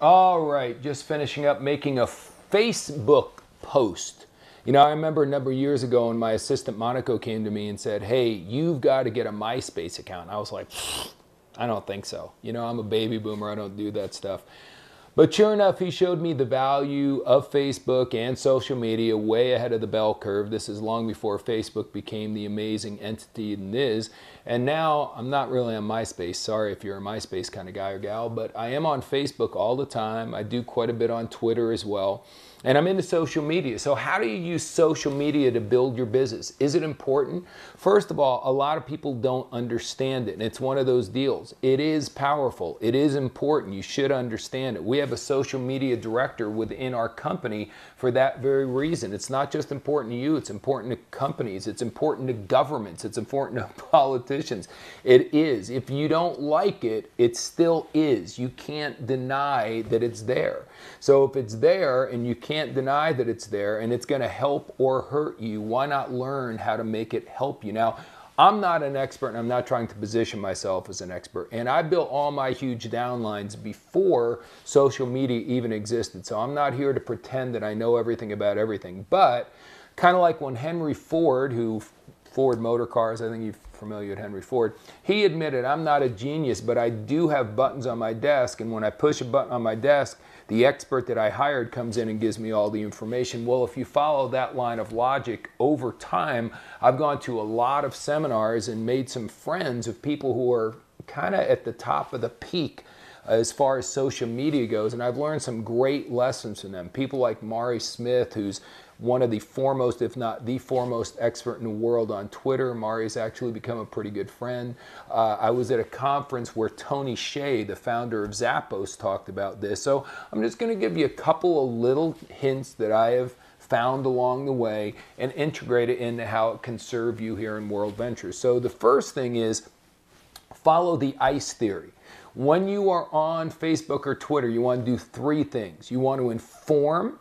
All right, just finishing up making a Facebook post. You know, I remember a number of years ago when my assistant Monaco came to me and said, hey, you've got to get a MySpace account. I was like, I don't think so. You know, I'm a baby boomer. I don't do that stuff. But sure enough, he showed me the value of Facebook and social media way ahead of the bell curve. This is long before Facebook became the amazing entity it is. And now I'm not really on MySpace. Sorry if you're a MySpace kind of guy or gal, but I am on Facebook all the time. I do quite a bit on Twitter as well. And I'm into social media. So how do you use social media to build your business? Is it important? First of all, a lot of people don't understand it. And it's one of those deals. It is powerful. It is important. You should understand it. We have a social media director within our company for that very reason. It's not just important to you. It's important to companies. It's important to governments. It's important to politicians. It is. If you don't like it, it still is. You can't deny that it's there. So if it's there and you can't deny that it's there and it's going to help or hurt you, why not learn how to make it help you? Now, I'm not an expert and I'm not trying to position myself as an expert. And I built all my huge downlines before social media even existed. So I'm not here to pretend that I know everything about everything. But kind of like when Henry Ford, Ford Motor Cars, I think you're familiar with Henry Ford, he admitted, I'm not a genius, but I do have buttons on my desk. And when I push a button on my desk, the expert that I hired comes in and gives me all the information. Well, if you follow that line of logic over time, I've gone to a lot of seminars and made some friends of people who are kind of at the top of the peak as far as social media goes. And I've learned some great lessons from them. People like Mari Smith, who's one of the foremost, if not the foremost expert in the world on Twitter. Mari's actually become a pretty good friend. I was at a conference where Tony Hsieh, the founder of Zappos, talked about this. So I'm just going to give you a couple of little hints that I have found along the way and integrate it into how it can serve you here in World Ventures. So the first thing is follow the ICE theory. When you are on Facebook or Twitter, you want to do three things. You want to inform,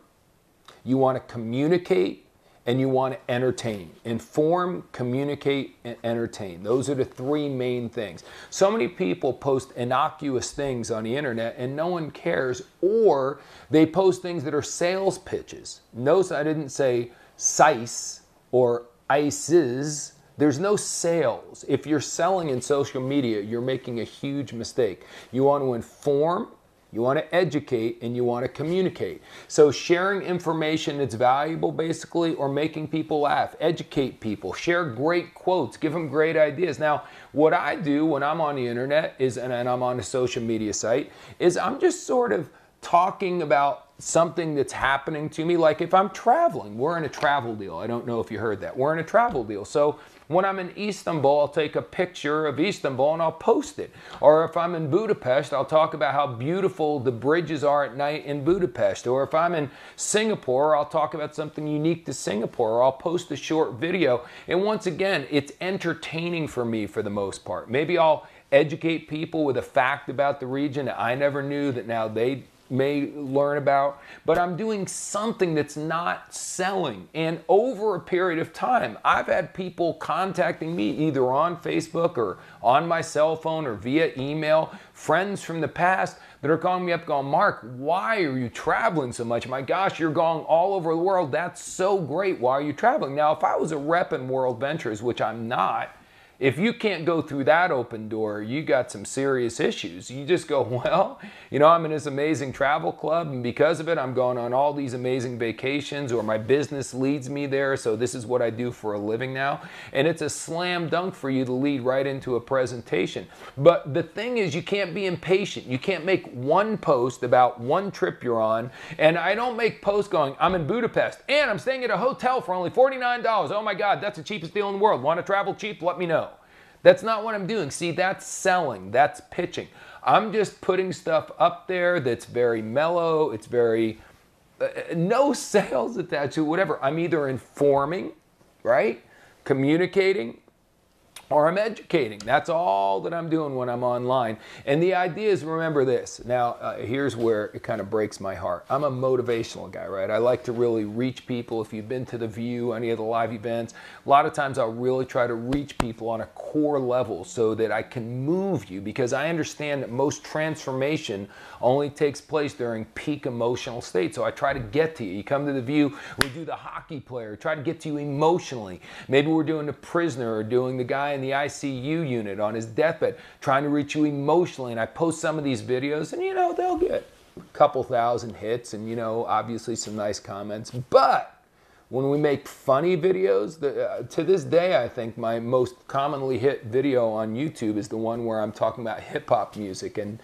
you want to communicate, and you want to entertain. Inform, communicate, and entertain. Those are the three main things. So many people post innocuous things on the internet and no one cares, or they post things that are sales pitches. Notice I didn't say size or ICEs. There's no sales. If you're selling in social media, you're making a huge mistake. You want to inform, you want to educate, and you want to communicate. So sharing information that's valuable, basically, or making people laugh, educate people, share great quotes, give them great ideas. Now, what I do when I'm on the internet is, and I'm on a social media site, is I'm just sort of talking about something that's happening to me. Like if I'm traveling, we're in a travel deal. I don't know if you heard that. We're in a travel deal. So when I'm in Istanbul, I'll take a picture of Istanbul and I'll post it. Or if I'm in Budapest, I'll talk about how beautiful the bridges are at night in Budapest. Or if I'm in Singapore, I'll talk about something unique to Singapore. Or I'll post a short video. And once again, it's entertaining for me for the most part. Maybe I'll educate people with a fact about the region that I never knew that now they may learn about, but I'm doing something that's not selling. And over a period of time, I've had people contacting me either on Facebook or on my cell phone or via email, friends from the past that are calling me up going, Mark, why are you traveling so much? My gosh, you're going all over the world. That's so great. Why are you traveling? Now, if I was a rep in World Ventures, which I'm not, if you can't go through that open door, you got some serious issues. You just go, well, you know, I'm in this amazing travel club, and because of it, I'm going on all these amazing vacations, or my business leads me there, so this is what I do for a living now. And it's a slam dunk for you to lead right into a presentation. But the thing is, you can't be impatient. You can't make one post about one trip you're on, and I don't make posts going, I'm in Budapest, and I'm staying at a hotel for only $49. Oh my God, that's the cheapest deal in the world. Want to travel cheap? Let me know. That's not what I'm doing. See, that's selling, that's pitching. I'm just putting stuff up there that's very mellow, it's very, no sales attached to it, whatever. I'm either informing, right, communicating, or I'm educating. That's all that I'm doing when I'm online. And the idea is, remember this. Now, here's where it kind of breaks my heart. I'm a motivational guy, right? I like to really reach people. If you've been to The View, any of the live events, a lot of times I'll really try to reach people on a core level so that I can move you, because I understand that most transformation only takes place during peak emotional state. So I try to get to you. You come to The View, we do the hockey player, try to get to you emotionally. Maybe we're doing the prisoner or doing the guy in the ICU unit on his deathbed, trying to reach you emotionally. And I post some of these videos, and you know, they'll get a couple thousand hits and, you know, obviously some nice comments. But when we make funny videos, to this day, I think my most commonly hit video on YouTube is the one where I'm talking about hip-hop music. And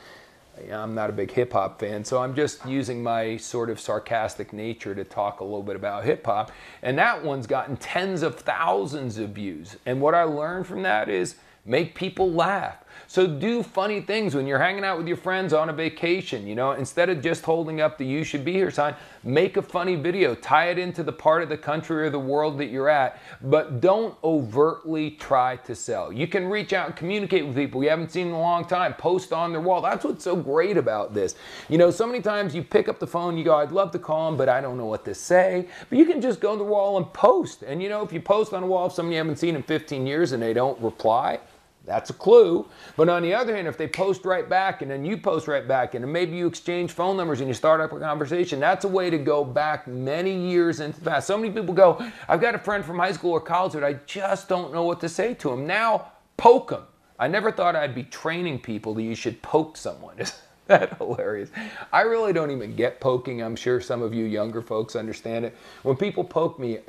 I'm not a big hip-hop fan, so I'm just using my sort of sarcastic nature to talk a little bit about hip-hop. And that one's gotten tens of thousands of views. And what I learned from that is make people laugh. So do funny things when you're hanging out with your friends on a vacation. You know, instead of just holding up the "you should be here" sign, make a funny video, tie it into the part of the country or the world that you're at, but don't overtly try to sell. You can reach out and communicate with people you haven't seen in a long time, post on their wall. That's what's so great about this. You know, so many times you pick up the phone, you go, I'd love to call them, but I don't know what to say. But you can just go to the wall and post. And you know, if you post on a wall of someone you haven't seen in 15 years and they don't reply, that's a clue. But on the other hand, if they post right back and then you post right back and then maybe you exchange phone numbers and you start up a conversation, that's a way to go back many years into the past. So many people go, I've got a friend from high school or college that I just don't know what to say to him. Now, poke him. I never thought I'd be training people that you should poke someone. Isn't that hilarious? I really don't even get poking. I'm sure some of you younger folks understand it. When people poke me,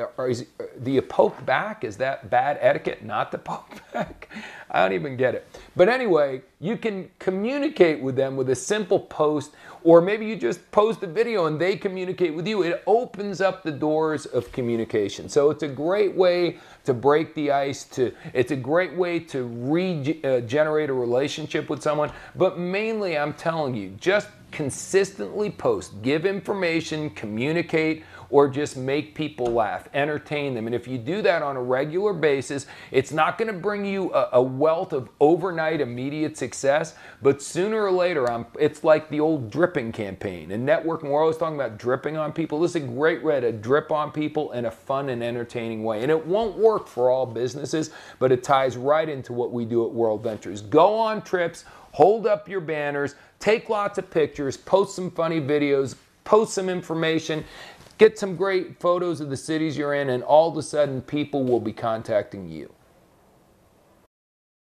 do you poke back? Is that bad etiquette not to poke back? I don't even get it. But anyway, you can communicate with them with a simple post, or maybe you just post a video and they communicate with you. It opens up the doors of communication. So it's a great way to break the ice. It's a great way to regenerate a relationship with someone. But mainly, I'm telling you, just consistently post, give information, communicate, or just make people laugh, entertain them. And if you do that on a regular basis, it's not going to bring you a wealth of overnight immediate success, but sooner or later, it's like the old dripping campaign. In networking, we're always talking about dripping on people. This is a great way to drip on people in a fun and entertaining way. And it won't work for all businesses, but it ties right into what we do at World Ventures. Go on trips, hold up your banners, take lots of pictures, post some funny videos, post some information, get some great photos of the cities you're in, and all of a sudden people will be contacting you.